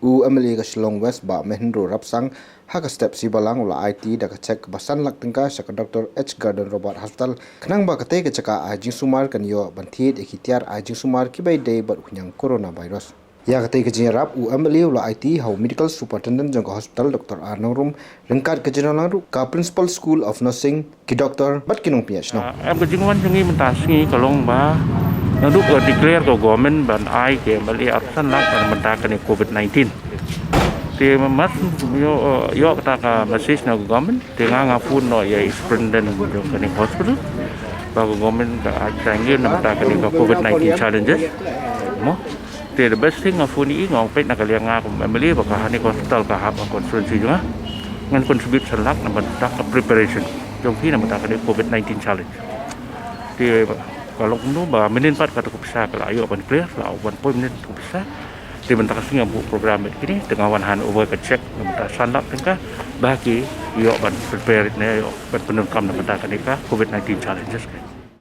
u amali ka Shillong West ba mehnro rapsang haka step si balang ula IT da ka check basan lak tingka saka Dr. H Garden Robert Hospital khnang ba kate ka chaka ajing sumar kan yo banthit ekitiar ajing sumar ki bai dei bat hunyang coronavirus ya kate ka jinrap u amali ula IT how medical superintendent jong hospital Dr. Arnongrum rengkat ka jinalaru ka principal school of nursing ki Dr. Bat kinong piach no em ka jingwan jungi mentasngi kalong ba Naduk declare ke government ban ai ke bali arsan lak ban mentakani COVID-19. Ti mat yo kata ka message na government tenga ngapun no ya superintendent jo kani hospital ba government ka tangin na mentakani ka COVID-19 challenges. Mo ti the best thing ngapun i ngong pet na kaliang ngak bali ba ka hani hospital ka hab konsultasi juga ngan contribute lak na mentak preparation jong pi na mentakani COVID-19 challenge. Ti kalau kuno bah menin pat kata kupisa kalau ayo ban clear lah ban poi menin kupisa di bentak singa bu program ini dengan wan hand over ke check bentak sandak tengah bagi yo ban prepare ne yo ban penukam bentak nikah COVID-19 challenges